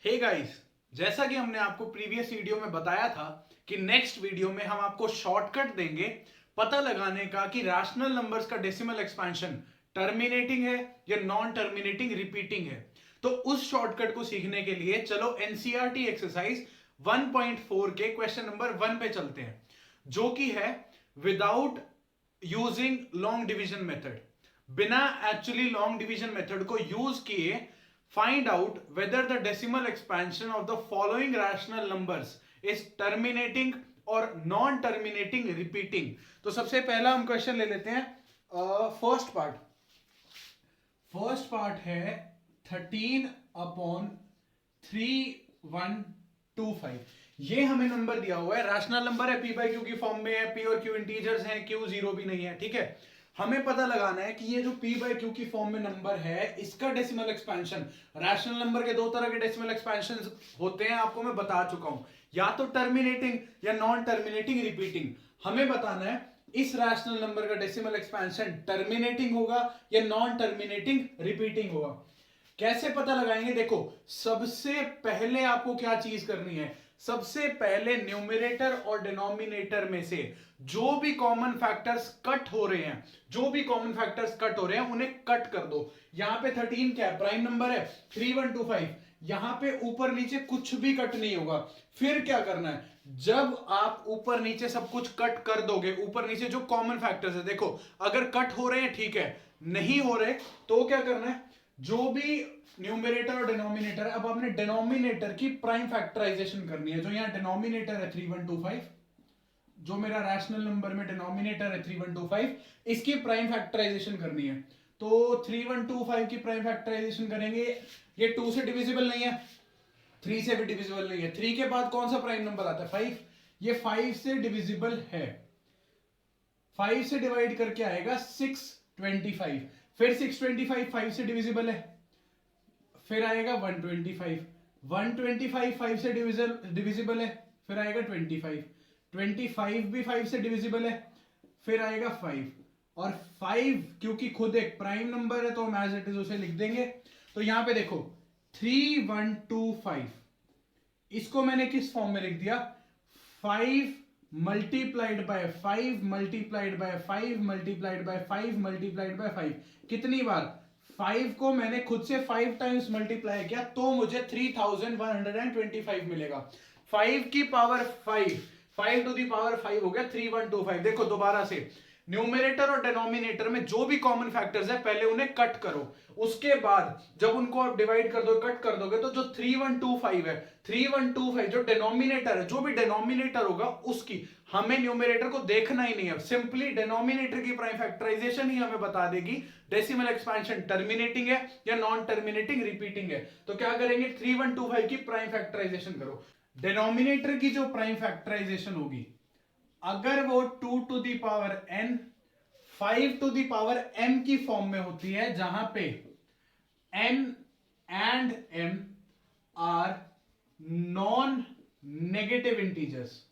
Hey guys, जैसा कि हमने आपको प्रीवियस वीडियो में बताया था कि नेक्स्ट वीडियो में हम आपको शॉर्टकट देंगे पता लगाने का कि रैशनल नंबर्स का डेसिमल एक्सपेंशन टर्मिनेटिंग है या नॉन टर्मिनेटिंग रिपीटिंग है। तो उस शॉर्टकट को सीखने के लिए चलो एनसीईआरटी एक्सरसाइज 1.4 के क्वेश्चन नंबर 1 पे चलते हैं, जो कि है without using long division method. बिना एक्चुअली लॉन्ग डिवीजन मेथड को यूज किए find out whether the decimal expansion of the following rational numbers is terminating or non terminating repeating। तो सबसे पहला हम क्वेश्चन ले लेते हैं। फर्स्ट पार्ट है 13/3125। ये हमें नंबर दिया हुआ है, रैशनल नंबर है, पी बाई क्यू की फॉर्म में है, पी और क्यू इंटीजर्स हैं, क्यू जीरो भी नहीं है। ठीक है, हमें पता लगाना है कि ये जो p बाई क्यू की फॉर्म में नंबर है इसका डेसिमल एक्सपेंशन। रैशनल नंबर के दो तरह के डेसिमल एक्सपेंशन होते हैं, आपको मैं बता चुका हूं, या तो टर्मिनेटिंग या नॉन टर्मिनेटिंग रिपीटिंग। हमें बताना है इस रैशनल नंबर का डेसिमल एक्सपेंशन टर्मिनेटिंग होगा या नॉन टर्मिनेटिंग रिपीटिंग होगा। कैसे पता लगाएंगे? देखो, सबसे पहले आपको क्या चीज करनी है, सबसे पहले न्यूमरेटर और डिनोमिनेटर में से जो भी कॉमन फैक्टर्स कट हो रहे हैं, उन्हें कट कर दो। यहां पे 13 क्या है? प्राइम नंबर है, 3125। यहां पे ऊपर नीचे कुछ भी कट नहीं होगा। फिर क्या करना है, जब आप ऊपर नीचे सब कुछ कट कर दोगे, ऊपर नीचे जो कॉमन फैक्टर्स है, देखो अगर कट हो रहे हैं ठीक है, नहीं हो रहे तो क्या करना है, जो भी न्यूमरेटर और डिनोमिनेटर, अब आपने डिनोमिनेटर की प्राइम फैक्टराइजेशन करनी है। जो यहां डिनोमिनेटर है 3125, जो मेरा रैशनल नंबर में डिनोमिनेटर है 3125, इसकी प्राइम फैक्टराइजेशन करनी है। तो 3125 की प्राइम फैक्टराइजेशन करेंगे, ये 2 से डिविजिबल नहीं है, 3 से भी डिविजिबल नहीं है। 3 के बाद कौन सा प्राइम नंबर आता है? 5। ये 5 से डिविजिबल है, 5 से डिवाइड करके आएगा 625। फिर 625 5 से डिविजिबल है, फिर आएगा 125। 125 5 से डिविजिबल है, फिर आएगा 25। 25 भी 5 से डिविजिबल है, फिर आएगा 5। और 5 क्योंकि खुद एक प्राइम नंबर है तो हम एज इट इज उसे लिख देंगे। तो यहां पे देखो 3125, इसको मैंने किस फॉर्म में लिख दिया? 5 multiplied bye 5 multiplied bye 5 multiplied bye 5 multiplied bye 5। कितनी बार? 5 को मैंने खुद से 5 टाइम्स मल्टीप्लाई किया तो मुझे 3125 मिलेगा। 5 की पावर 5, 5 टू दी पावर 5 हो गया 3125। देखो दोबारा से, न्यूमरेटर और डिनोमिनेटर में जो भी कॉमन फैक्टर्स है पहले उन्हें कट करो, उसके बाद जब उनको आप डिवाइड कर दो, कट कर दोगे, तो जो 3125 है, 3125 जो डिनोमिनेटर है, जो भी डिनोमिनेटर होगा उसकी, हमें न्यूमरेटर को देखना ही नहीं है, सिंपली डिनोमिनेटर की प्राइम फैक्टराइजेशन ही हमें बता देगी डेसिमल एक्सपेंशन टर्मिनेटिंग है या नॉन टर्मिनेटिंग रिपीटिंग है। तो क्या करेंगे, 3125 की प्राइम फैक्टराइजेशन करो। डिनोमिनेटर की जो प्राइम फैक्टराइजेशन होगी, अगर वो 2 to the power n 5 to the power m की फॉर्म में होती है, जहां पे n and m are non negative integers,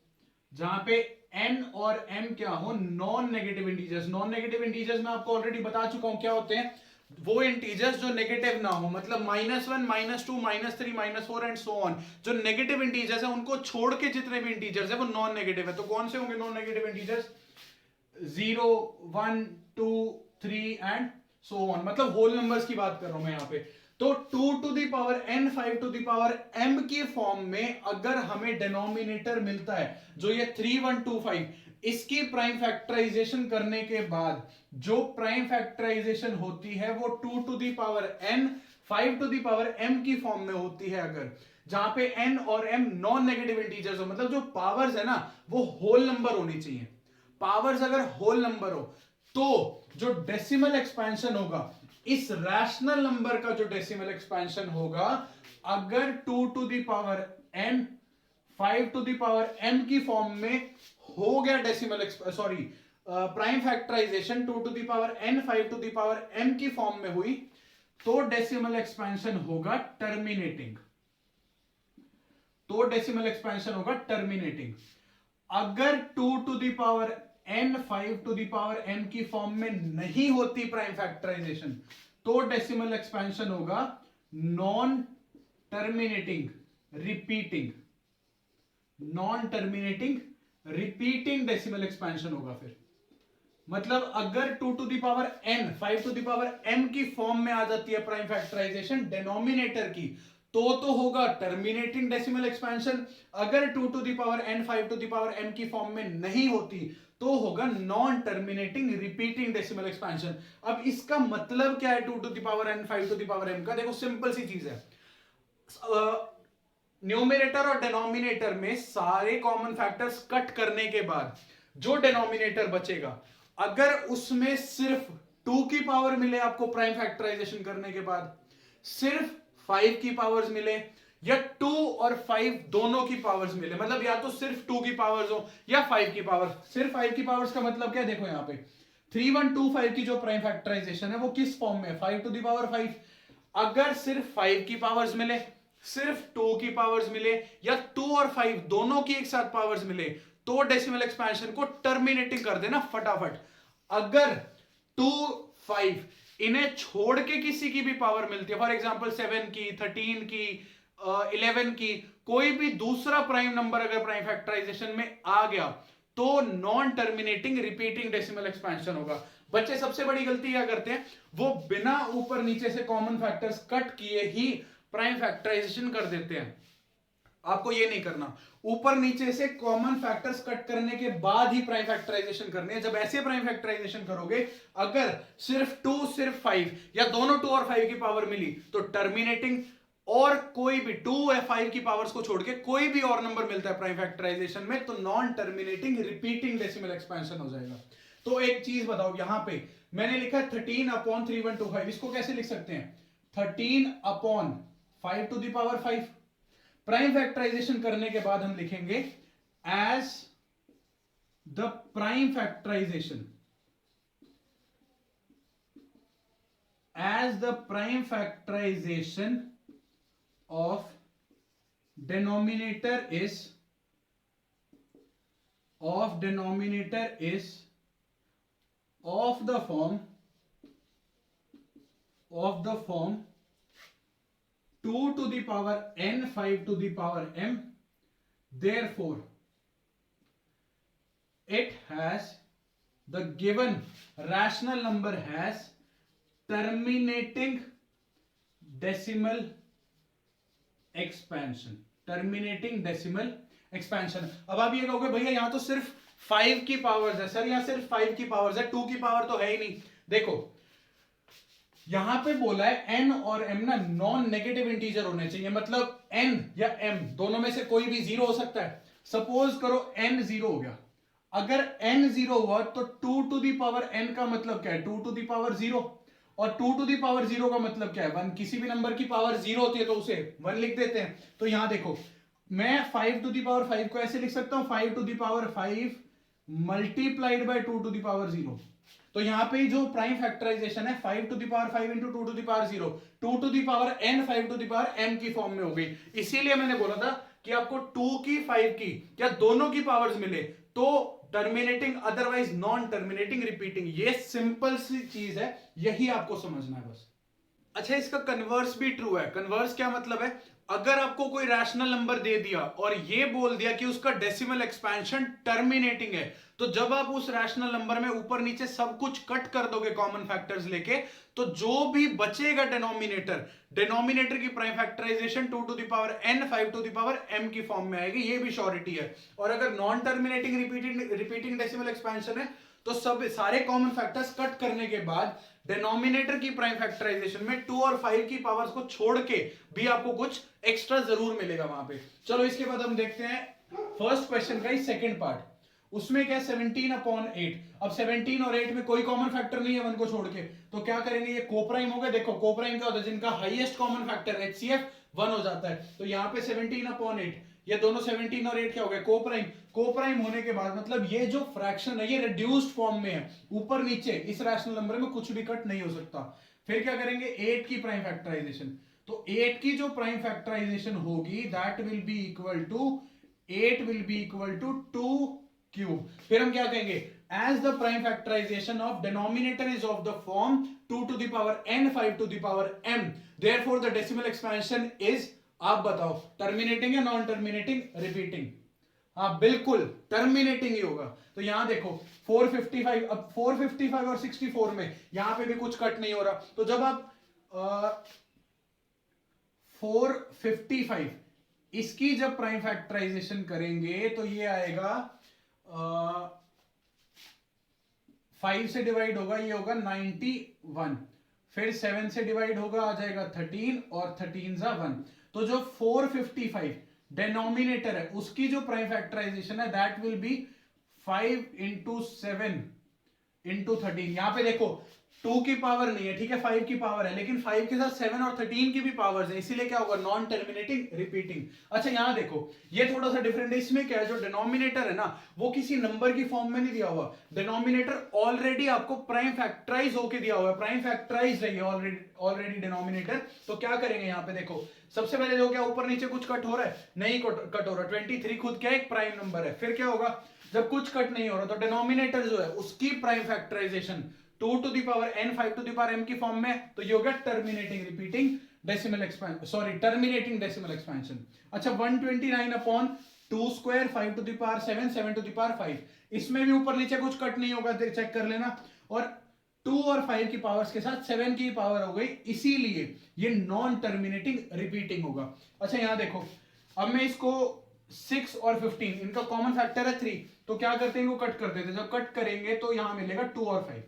जहां पे n और m क्या हो? Non negative integers. Non negative integers मैं आपको ऑलरेडी बता चुका हूं क्या होते हैं, वो इंटीजर्स जो नेगेटिव ना हो, मतलब -1 -2 -3 -4 एंड सो ऑन। जो नेगेटिव इंटीजर्स है उनको छोड़ के जितने भी इंटीजर्स है वो नॉन नेगेटिव है। तो कौन से होंगे non negative integers? 0 1 2 3 and so on, मतलब होल नंबर्स की बात कर रहा हूं मैं यहां पे। तो 2 to the power n 5 to the power m की फॉर्म में अगर हमें डिनोमिनेटर मिलता है जो ये 3125, इसकी प्राइम फैक्टराइजेशन करने के बाद जो प्राइम फैक्टराइजेशन होती है वो 2 to the power n 5 to the power m की फॉर्म में होती है, अगर जहां पे n और m नॉन नेगेटिव इंटीजर्स हो, मतलब जो पावर्स है ना वो होल नंबर होनी चाहिए। पावर्स अगर होल नंबर हो तो जो डेसिमल एक्सपेंशन होगा, इस रैशनल नंबर का जो डेसिमल एक्सपेंशन होगा, अगर 2 to the power n 5 to the power m की फॉर्म में हो गया decimal sorry prime factorization 2 to the power n 5 to the power m की फॉर्म में हुई, तो डेसिमल एक्सपेंशन होगा टर्मिनेटिंग। तो डेसिमल एक्सपेंशन होगा टर्मिनेटिंग। अगर 2 to the power n 5 to the power m की फॉर्म में नहीं होती प्राइम फैक्टराइजेशन, तो डेसिमल एक्सपेंशन होगा non terminating. Repeating, non terminating repeating decimal expansion होगा। फिर मतलब अगर 2 to the power n 5 to the power m की फॉर्म में आ जाती है प्राइम फैक्टराइजेशन डिनोमिनेटर की, तो होगा टर्मिनेटिंग डेसिमल एक्सपेंशन। अगर 2 to the power n 5 to the power m की फॉर्म में नहीं होती तो होगा non terminating repeating decimal expansion. अब इसका मतलब क्या है 2 to the power n 5 to the power m का? देखो सिंपल सी चीज है, न्यूमरेटर और डिनोमिनेटर में सारे कॉमन फैक्टर्स कट करने के बाद जो डिनोमिनेटर बचेगा, अगर उसमें सिर्फ 2 की पावर मिले आपको प्राइम फैक्टराइजेशन करने के बाद, सिर्फ 5 की पावर्स मिले, या 2 और 5 दोनों की पावर्स मिले, मतलब या तो सिर्फ 2 की पावर्स हो या 5 की पावर्स। सिर्फ 5 की पावर्स का मतलब क्या है? देखो यहां पे 3125 की जो प्राइम फैक्टराइजेशन है वो किस फॉर्म में है? 5 टू द पावर 5। अगर सिर्फ 5 की पावर्स मिले, सिर्फ 2 की पावर्स मिले, या 2 और 5 दोनों की एक साथ पावर्स मिले, तो डेसिमल एक्सपेंशन को टर्मिनेटिंग कर देना फटाफट। अगर 2 5 इन्हें छोड़ के किसी की भी पावर मिलती है, फॉर एग्जांपल 7 की, 13 की, 11 की, कोई भी दूसरा प्राइम नंबर अगर प्राइम फैक्टराइजेशन में आ गया तो non terminating repeating decimal expansion होगा। बच्चे सबसे बड़ी गलती क्या करते हैं, वो बिना ऊपर नीचे से कॉमन फैक्टर्स कट किए ही प्राइम फैक्टराइजेशन कर देते हैं। आपको ये नहीं करना, ऊपर नीचे से कॉमन फैक्टर्स कट करने के बाद ही प्राइम फैक्टराइजेशन करनी है। जब ऐसे प्राइम फैक्टराइजेशन करोगे, अगर सिर्फ 2 सिर्फ 5 या दोनों 2 और 5 की पावर मिली तो टर्मिनेटिंग, और कोई भी 2 या 5 की पावर्स को छोड़ के कोई भी और नंबर मिलता है प्राइम फैक्टराइजेशन में तो non terminating repeating decimal expansion हो जाएगा। तो एक चीज बताओ, यहां पे मैंने लिखा 13/3125, इसको कैसे लिख सकते हैं? 13/5 to the power 5। Prime factorization करने के बाद हम लिखेंगे as the prime factorization, as the prime factorization of denominator is of the form 2 to the power n 5 to the power m, therefore it has, the given rational number has terminating decimal expansion, terminating decimal expansion. अब आप ये कहोगे भैया यहां तो सिर्फ 5 की powers है सर, यहां सिर्फ 5 की पावर्स है, 2 की पावर तो है ही नहीं। देखो यहां पे बोला है n और m ना नॉन नेगेटिव इंटीजर होने चाहिए, मतलब n या m दोनों में से कोई भी जीरो हो सकता है। सपोज करो n जीरो हो गया, अगर n जीरो हुआ तो 2 टू द पावर n का मतलब क्या है? 2 टू द पावर 0, और 2 टू दी पावर 0 का मतलब क्या है? 1। किसी भी नंबर की पावर 0 होती है तो उसे 1 लिख देते हैं। तो यहां देखो मैं 5 टू दी पावर 5 को ऐसे लिख सकता हूं 5 to the power 5 multiplied by 2 to the power 0। तो यहां पे जो प्राइम फैक्टराइजेशन है 5 to the power 5 into 2 to the power 0, 2 to the power n 5 to the power m की फॉर्म में हो गई। इसीलिए मैंने बोला था कि आपको 2 की 5 की या दोनों की पावर्स मिले तो terminating, otherwise non terminating repeating. ये सिंपल सी चीज है, यही आपको समझना है बस। अच्छा, इसका कन्वर्स भी ट्रू है। कन्वर्स क्या मतलब है? अगर आपको कोई रैशनल नंबर दे दिया और ये बोल दिया कि उसका डेसिमल एक्सपेंशन टर्मिनेटिंग है, तो जब आप उस रैशनल नंबर में ऊपर नीचे सब कुछ कट कर दोगे कॉमन फैक्टर्स लेके, तो जो भी बचेगा डिनोमिनेटर की prime factorization 2 to the power n 5 to the power m की फॉर्म में आएगी। ये भी श्योरिटी है। और अगर non terminating repeating decimal expansion है तो सब सारे कॉमन फैक्टर्स कट करने के बाद डिनोमिनेटर की प्राइम फैक्टराइजेशन में 2 और 5 की पावर्स को छोड़ के भी आपको कुछ एक्स्ट्रा जरूर मिलेगा वहां पे। चलो इसके बाद हम देखते हैं फर्स्ट क्वेश्चन का ही सेकंड पार्ट। उसमें क्या 17/8। अब 17 और 8 में कोई कॉमन फैक्टर नहीं है 1 को छोड़ के, तो क्या करेंगे? ये कोप्राइम हो गए। देखो कोप्राइम क्या होता है? जिनका हाईएस्ट कॉमन फैक्टर HCF 1 हो जाता है। तो यहां पे 17/8, ये दोनों 17 और 8 क्या हो गए? कोप्राइम। कोप्राइम होने के बाद मतलब ये जो फ्रैक्शन है ये रिड्यूस्ड फॉर्म में है, ऊपर नीचे इस रैशनल नंबर में कुछ भी कट नहीं हो सकता। फिर क्या करेंगे? 8 की प्राइम फैक्टराइजेशन। तो 8 की जो प्राइम फैक्टराइजेशन होगी that will be equal to 8 will be equal to 2 cube. फिर हम क्या कहेंगे? As the prime factorization of denominator is of the form 2 to the power n 5 to the power m, therefore the decimal expansion is आप बताओ terminating या non terminating, repeating? हाँ बिल्कुल terminating ही होगा। तो यहां देखो 455, अब 455 और 64 में यहां पे भी कुछ कट नहीं हो रहा, तो जब आप 455 इसकी जब प्राइम फैक्टराइजेशन करेंगे तो ये आएगा 5 से डिवाइड होगा, ये होगा 91, फिर 7 से डिवाइड होगा, आ जाएगा 13 और 13 जा 1। तो जो 455 डिनोमिनेटर है उसकी जो प्राइम फैक्टराइजेशन है that will B 5 into 7 into 13। यहां पे देखो 2 की पावर नहीं है, ठीक है, 5 की पावर है, लेकिन 5 के साथ 7 और 13 की भी पावर्स है, इसीलिए क्या होगा, नॉन टर्मिनेटिंग रिपीटिंग। अच्छा यहां देखो ये थोड़ा सा डिफरेंट है, इसमें क्या है, जो डिनोमिनेटर है ना वो किसी नंबर की फॉर्म में नहीं दिया हुआ, डिनोमिनेटर ऑलरेडी आपको प्राइम फैक्टराइज होके दिया हुआ है, प्राइम फैक्टराइज है ऑलरेडी डिनोमिनेटर। तो क्या करेंगे यहाँ पे देखो, सबसे पहले जो क्या ऊपर नीचे कुछ कट हो रहा है, नहीं कट हो रहा, 23 खुद क्या एक प्राइम नंबर है। फिर क्या होगा, जब कुछ कट नहीं हो रहा तो डिनोमिनेटर जो है उसकी prime factorization 2 to the power n 5 to the power m की फॉर्म में, तो ये हो गया terminating repeating decimal expansion, sorry terminating decimal expansion. अच्छा 129 upon 2 square 5 to the power 7 7 to the power 5, इसमें भी ऊपर नीचे कुछ कट नहीं होगा, चेक कर लेना। और 2 और 5 की पावर्स के साथ 7 की पावर हो गई, इसीलिए ये नॉन टर्मिनेटिंग रिपीटिंग होगा। अच्छा यहां देखो, अब मैं इसको 6 और 15 इनका कॉमन फैक्टर है 3, तो क्या करते हैं, वो कट कर देते हैं, जब कट करेंगे तो यहां मिलेगा 2 और 5।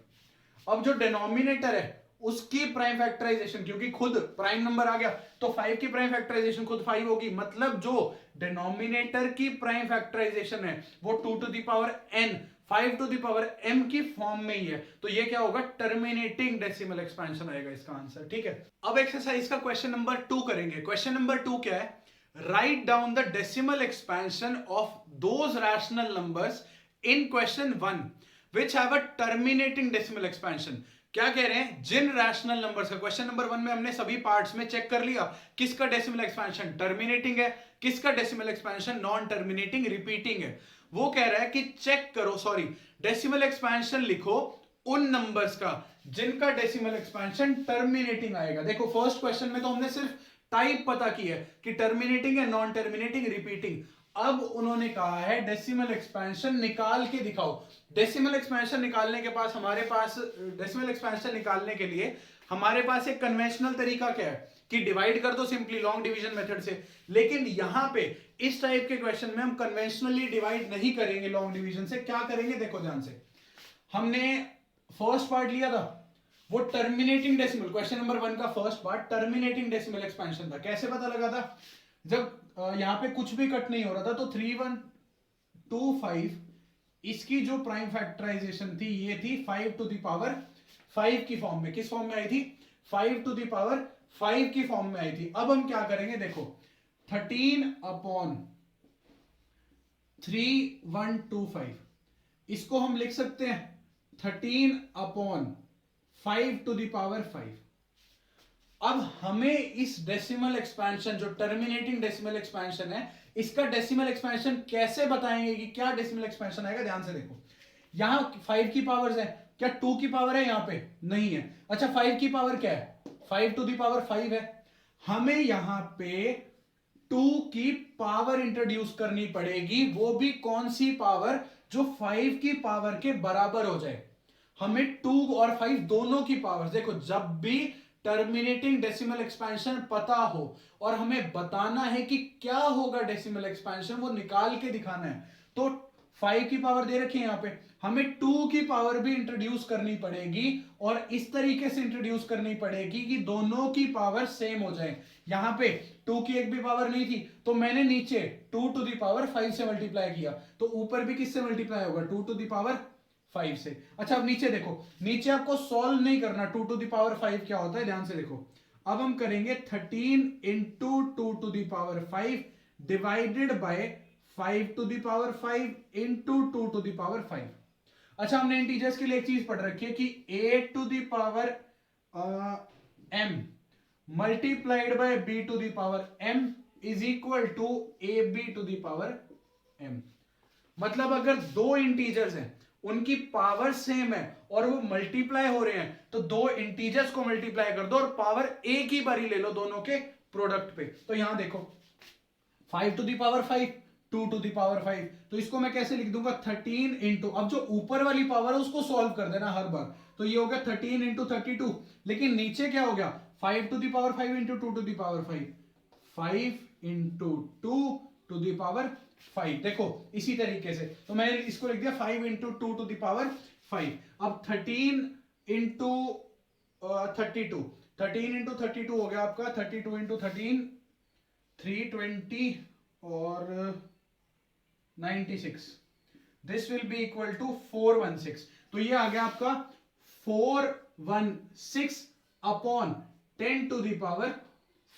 अब जो डिनोमिनेटर है उसकी प्राइम फैक्टराइजेशन, क्योंकि खुद प्राइम नंबर आ गया तो 5 की प्राइम फैक्टराइजेशन खुद 5 होगी, मतलब जो डिनोमिनेटर की प्राइम फैक्टराइजेशन है वो 2 to the power n 5 to the power m की फॉर्म में ही है, तो ये क्या होगा, टर्मिनेटिंग डेसिमल एक्सपेंशन आएगा इसका आंसर। ठीक है, अब एक्सरसाइज का क्वेश्चन नंबर 2 करेंगे। क्वेश्चन नंबर 2 क्या है, write down the decimal expansion of those rational numbers in question 1 which have a terminating decimal expansion। क्या कह रहे हैं, जिन रैशनल नंबर्स का, क्वेश्चन नंबर 1 में हमने सभी पार्ट्स में चेक कर लिया किसका डेसिमल एक्सपेंशन टर्मिनेटिंग है, किसका decimal expansion non terminating repeating है। वो कह रहा है कि चेक करो, सॉरी डेसिमल एक्सपेंशन लिखो उन नंबर्स का जिनका डेसिमल एक्सपेंशन टर्मिनेटिंग आएगा। देखो फर्स्ट क्वेश्चन में तो हमने सिर्फ टाइप पता की है कि टर्मिनेटिंग है, नॉन टर्मिनेटिंग, रिपीटिंग। अब उन्होंने कहा है डेसिमल एक्सपेंशन निकाल के दिखाओ। डेसिमल एक्सपेंशन निकालने के पास हमारे पास, डेसिमल एक्सपेंशन निकालने के लिए हमारे पास एक कन्वेंशनल तरीका क्या है कि डिवाइड कर दो सिंपली लॉन्ग डिवीजन मेथड से, लेकिन यहां पे इस टाइप के क्वेश्चन में हम कन्वेंशनली डिवाइड नहीं करेंगे लॉन्ग डिवीजन से। क्या करेंगे, देखो ध्यान से, हमने फर्स्ट पार्ट लिया था वो टर्मिनेटिंग डेसिमल, क्वेश्चन नंबर 1 का first part terminating decimal expansion था। कैसे पता लगा था, जब यहां पे कुछ भी कट नहीं हो रहा था, तो 3125 इसकी जो प्राइम फैक्टराइजेशन थी ये थी 5 टू द पावर 5 की फॉर्म में। किस फॉर्म में आई थी, 5 टू द पावर 5 की फॉर्म में आई थी। अब हम क्या करेंगे, देखो 13 अपॉन 3125 इसको हम लिख सकते हैं 13 अपॉन 5 टू द पावर 5। अब हमें इस डेसिमल एक्सपेंशन, जो टर्मिनेटिंग डेसिमल एक्सपेंशन है, इसका डेसिमल एक्सपेंशन कैसे बताएंगे कि क्या डेसिमल एक्सपेंशन आएगा। ध्यान से देखो, यहां 5 की पावर्स है, क्या 2 की पावर है, यहां पे नहीं है। अच्छा 5 की पावर क्या है, 5 टू द पावर 5 है। हमें यहां पे 2 की पावर इंट्रोड्यूस करनी पड़ेगी, वो भी कौन सी पावर, जो 5 की पावर के बराबर हो जाए। हमें 2 और 5 दोनों की पावर, देखो जब भी टर्मिनेटिंग डेसिमल एक्सपेंशन पता हो और हमें बताना है कि क्या होगा डेसिमल एक्सपेंशन, वो निकाल के दिखाना है, तो 5 की पावर दे रखी है यहां पे, हमें 2 की पावर भी इंट्रोड्यूस करनी पड़ेगी और इस तरीके से इंट्रोड्यूस करनी पड़ेगी कि दोनों की पावर सेम हो जाए। यहां पे 2 की एक भी पावर नहीं थी, तो मैंने नीचे 2 टू द पावर 5 से मल्टीप्लाई किया, तो ऊपर भी किससे मल्टीप्लाई होगा, 2 टू द पावर 5 से। अच्छा अब नीचे देखो, नीचे आपको सॉल्व नहीं करना, 2 टू द पावर 5 क्या होता है, ध्यान से देखो। अब हम करेंगे 13 into 2 to the power 5 divided by 5 to the power 5 into 2 to the power 5। अच्छा हमने इंटीजर्स के लिए एक चीज पढ़ रखी है कि a to the power m multiplied by b to the power m is equal to ab to the power m। मतलब अगर दो इंटीजर्स हैं उनकी पावर सेम है और वो मल्टीप्लाई हो रहे हैं, तो दो इंटीजर्स को मल्टीप्लाई कर दो और पावर एक ही बारी ले लो दोनों के, प्रोडक्ट पे। तो यहां देखो 5 to the power 5, 2 to the power 5, तो इसको मैं कैसे लिख दूंगा 13 इंटू, अब जो ऊपर वाली पावर है उसको सॉल्व कर देना हर बार, तो ये हो गया 13 इंटू 32, लेकिन नीचे क्या हो गया 5 to the power 5 into 2 to the power 5, 5 into 2 to the power 5। देखो इसी तरीके से तो मैंने इसको लिख दिया 5 इंटू 2 to the power 5। अब 13 इंटू 32, 13 इंटू 32 हो गया आपका 32 इंटू 13 320 और 96, this will be equal to 416। तो ये आ गया आपका 416 upon 10 to the power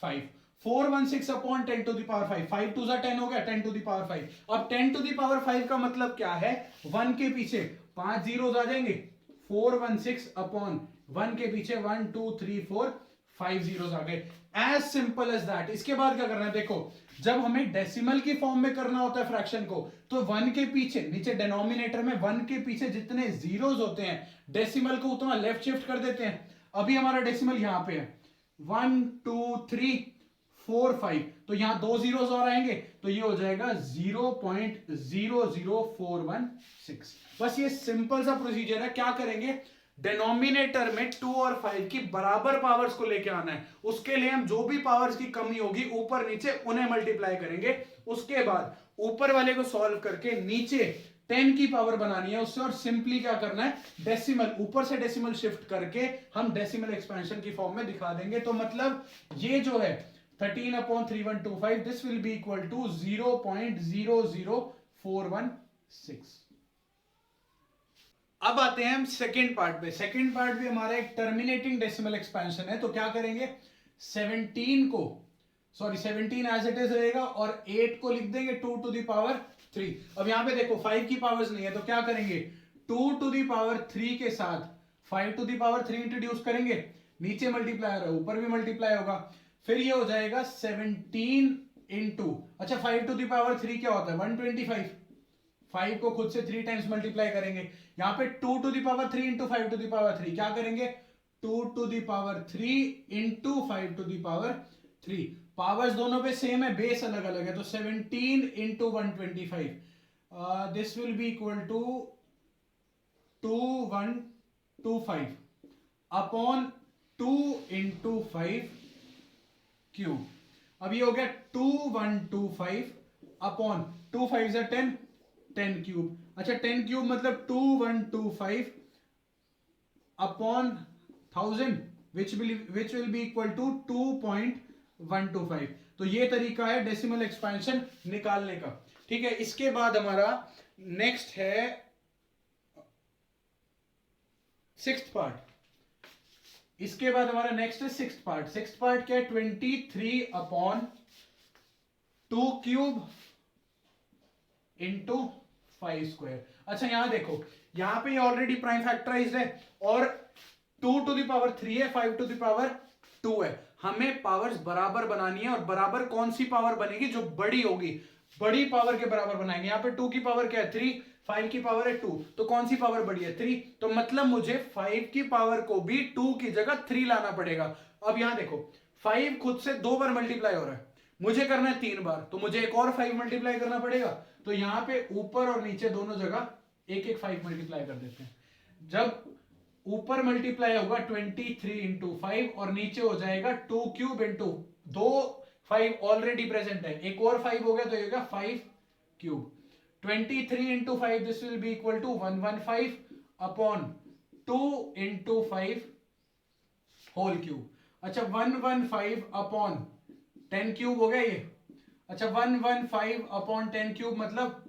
5, 416 upon 10 to the power 5, 5 टू सा 10 हो गया 10 टू द पावर 5। अब 10 टू द पावर 5 का मतलब क्या है, 1 के पीछे 5 जीरोस आ जाएंगे, 416 अपॉन 1 के पीछे 1 2 3 4 5 जीरोस आ गए, एज सिंपल एज दैट। इसके बाद क्या करना है, देखो जब हमें डेसिमल की फॉर्म में करना होता है फ्रैक्शन को, तो 1 के पीछे नीचे डिनोमिनेटर में 1 के पीछे जितने जीरोस होते हैं डेसिमल को उतना लेफ्ट शिफ्ट कर देते हैं। अभी हमारा डेसिमल यहां पे है 1 2 3 4 5, तो यहां 2 जीरोस और आएंगे, तो ये हो जाएगा 0.00416। बस ये सिंपल सा प्रोसीजर है। क्या करेंगे, डिनोमिनेटर में 2 और 5 की बराबर पावर्स को लेके आना है, उसके लिए हम जो भी पावर्स की कमी होगी ऊपर नीचे उन्हें मल्टीप्लाई करेंगे, उसके बाद ऊपर वाले को सॉल्व करके नीचे 10 की पावर बनानी है उससे, और सिंपली क्या करना है डेसिमल ऊपर से डेसिमल शिफ्ट करके हम डेसिमल एक्सपेंशन की फॉर्म में दिखा देंगे। तो मतलब ये जो है 13/3125, this will be equal to 0.00416। अब आते हैं हम सेकेंड पार्ट पे। सेकेंड पार्ट भी हमारा एक टर्मिनेटिंग डेसिमल एक्सपेंशन है। तो क्या करेंगे, 17 एज इट इज रहेगा और 8 को लिख देंगे 2 टू द पावर 3। अब यहां पे देखो 5 की पावर्स नहीं है, तो क्या करेंगे 2 टू द पावर 3 के साथ 5 टू द पावर 3 इंट्रोड्यूस करेंगे, नीचे मल्टीप्लाई है ऊपर भी मल्टीप्लाई होगा, फिर ये हो जाएगा 17 इंटू, अच्छा 5 टू द पावर 3 क्या होता है 125, 5 को खुद से 3 टाइम्स मल्टीप्लाई करेंगे, यहां पे 2 to the power 3 into 5 to the power 3 क्या करेंगे 2 to the power 3 into 5 to the power 3, powers दोनों पे सेम है, बेस अलग अलग है, तो 17 into 125, this will be equal to 2125 upon 2 into 5 cube. अब ये हो गया 2125 अपॉन 2 5 से 10 10 क्यूब, अच्छा 10 क्यूब मतलब 2125 upon 1000 which will be equal to 2.125। तो ये तरीका है डेसिमल एक्सपेंशन निकालने का, ठीक है। इसके बाद हमारा नेक्स्ट है सिक्स्थ पार्ट। इसके बाद हमारा नेक्स्ट है सिक्स्थ पार्ट। सिक्स्थ पार्ट क्या है 23 अपॉन 2 क्यूब इंटू 5 स्क्वायर। अच्छा यहां देखो, यहां पे ऑलरेडी प्राइम फैक्टराइज्ड है और 2 टू द पावर 3 है, 5 टू द पावर 2 है, हमें पावर्स बराबर बनानी है। और बराबर कौन सी पावर बनेगी, जो बड़ी होगी, बड़ी पावर के बराबर बनाएंगे। यहां पे 2 की पावर क्या है 3, 5 की पावर है 2, तो कौन सी पावर बड़ी है 3, तो मतलब मुझे 5 की पावर को भी 2 की जगह 3 लाना पड़ेगा। अब यहां देखो 5 खुद से 2 बार मल्टीप्लाई हो रहा है, मुझे करना है 3 बार, तो मुझे एक और 5 मल्टीप्लाई करना पड़ेगा, तो यहां पे ऊपर और नीचे दोनों जगह एक एक 5 मल्टीप्लाई कर देते हैं। जब ऊपर मल्टीप्लाई होगा 23 इंटू 5 और नीचे हो जाएगा 2 क्यूब इंटू 2 5 ऑलरेडी प्रेजेंट है, एक और 5 हो गया तो ये 5 cube. 23 into 5 this will be equal to 115 upon 2 into 5 whole cube. अच्छा 115 अपॉन 10 क्यूब हो गया ये, अच्छा 115 अपॉन 10 क्यूब मतलब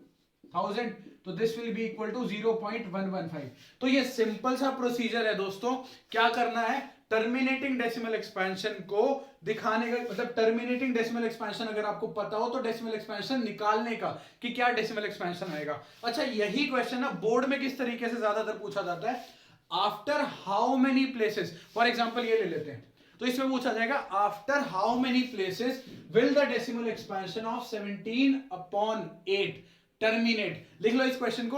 1000, तो this will be equal to 0.115। तो ये सिंपल सा प्रोसीजर है दोस्तों। क्या करना है, टर्मिनेटिंग डेसिमल एक्सपेंशन को दिखाने का, मतलब टर्मिनेटिंग डेसिमल एक्सपेंशन अगर आपको पता हो तो डेसिमल एक्सपेंशन निकालने का कि क्या डेसिमल एक्सपेंशन आएगा। अच्छा यही क्वेश्चन ना बोर्ड में किस तरीके से ज्यादातर पूछा जाता है, after how many places, for example ये ले लेते हैं, तो इसमें पूछा जाएगा after how many places will the decimal expansion of 17 upon 8 terminate. लिख लो इस क्वेश्चन को,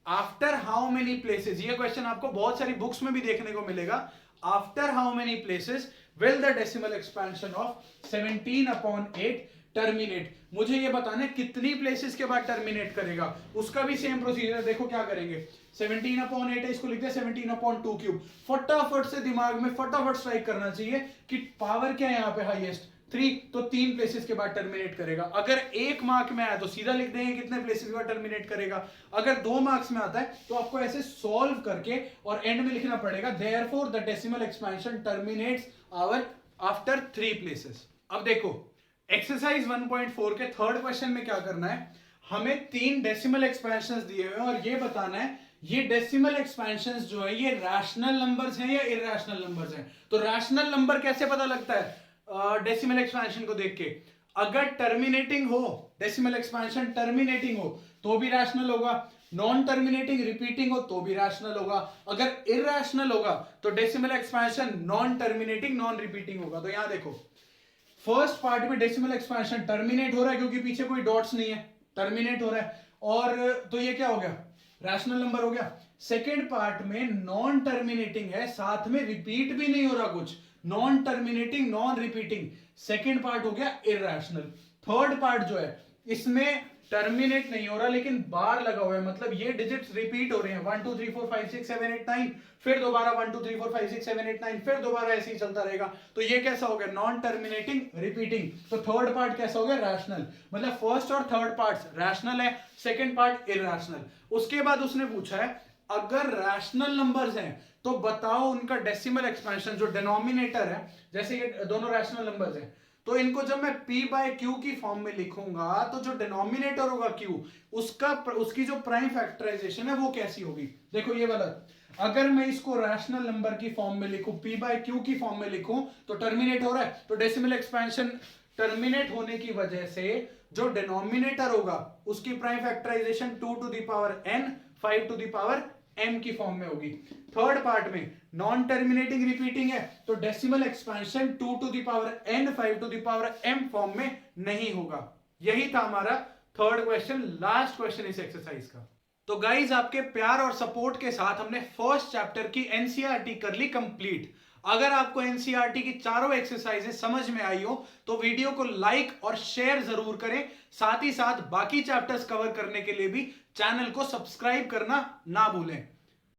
आफ्टर हाउ मेनी प्लेसेस, ये क्वेश्चन आपको बहुत सारी बुक्स में भी देखने को मिलेगा। After how many places will the decimal expansion of 17/8 terminate. मुझे ये बताना है कितनी प्लेसेस के बाद टर्मिनेट करेगा, उसका भी सेम प्रोसीजर है। देखो क्या करेंगे, 17/8 है, इसको लिखते हैं 17/2 फटाफट से दिमाग में फटाफट स्ट्राइक करना चाहिए कि पावर क्या है यहाँ पे हाईएस्ट 3, तो 3 प्लेसेस के बाद टर्मिनेट करेगा। अगर 1 मार्क में आया तो सीधा लिख देंगे कितने प्लेसेस के बाद टर्मिनेट करेगा। अगर 2 मार्क्स में आता है तो आपको ऐसे सॉल्व करके और एंड में लिखना पड़ेगा therefore the decimal expansion terminates after 3 places. अब देखो एक्सरसाइज 1.4 के थर्ड क्वेश्चन में क्या करना है, हमें 3 डेसिमल एक्सपेंशंस दिए हुए हैं और ये बताना है ये डेसिमल एक्सपेंशंस जो है ये रैशनल नंबर्स हैं या इरैशनल नंबर्स हैं। तो रैशनल नंबर कैसे पता लगता है डेसिमल एक्सपेंशन को देख के, अगर टर्मिनेटिंग हो, डेसिमल एक्सपेंशन टर्मिनेटिंग हो तो भी रैशनल होगा, नॉन टर्मिनेटिंग रिपीटिंग हो तो भी रैशनल होगा, अगर इरैशनल होगा तो decimal expansion non terminating non repeating होगा। तो यहां देखो फर्स्ट पार्ट में डेसिमल एक्सपेंशन टर्मिनेट हो रहा है क्योंकि पीछे कोई डॉट्स नहीं है, टर्मिनेट हो रहा है, और तो ये क्या हो गया, रैशनल नंबर हो गया। सेकेंड पार्ट में नॉन टर्मिनेटिंग है, साथ में रिपीट भी नहीं हो रहा कुछ, non terminating non repeating, second part हो गया इरैशनल। थर्ड पार्ट जो है इसमें टर्मिनेट नहीं हो रहा लेकिन बार लगा हुआ है, मतलब ये डिजिट्स रिपीट हो रहे हैं 1 2 3 4 5 6 7 8 9, फिर दोबारा 1 2 3 4 5 6 7 8 9, फिर दोबारा ऐसे ही चलता रहेगा। तो ये कैसा हो गया, नॉन टर्मिनेटिंग रिपीटिंग। तो थर्ड पार्ट कैसा हो गया, रैशनल। मतलब फर्स्ट और थर्ड पार्ट रैशनल है, सेकेंड पार्ट इरैशनल। उसके बाद उसने पूछा है अगर रैशनल नंबर्स हैं तो बताओ उनका डेसिमल एक्सपेंशन, जो डिनोमिनेटर है, जैसे ये दोनों रैशनल नंबर्स हैं तो इनको जब मैं p बाय क्यू की फॉर्म में लिखूंगा तो जो डिनोमिनेटर होगा q, उसकी जो प्राइम फैक्टराइजेशन है वो कैसी होगी। देखो ये वाला, अगर मैं इसको रैशनल नंबर की फॉर्म में लिखूं, p बाय क्यू की फॉर्म में लिखूं तो टर्मिनेट हो रहा है, तो डेसिमल एक्सपेंशन टर्मिनेट होने की वजह से जो डिनोमिनेटर होगा उसकी prime factorization 2 to the power n 5 to the power m की फॉर्म में होगी। थर्ड पार्ट में नॉन टर्मिनेटिंग रिपीटिंग है तो decimal expansion 2 to the power n 5 to the power m form में नहीं होगा। यही था हमारा थर्ड क्वेश्चन, लास्ट क्वेश्चन इस एक्सरसाइज का। तो गाइज आपके प्यार और सपोर्ट के साथ हमने फर्स्ट चैप्टर की एनसीईआरटी कर ली कंप्लीट। अगर आपको एनसीईआरटी की चारों एक्सरसाइजेस समझ में आई हो तो वीडियो को लाइक और शेयर जरूर करें, साथ ही साथ बाकी चैप्टर्स कवर करने के लिए भी चैनल को सब्सक्राइब करना ना भूलें।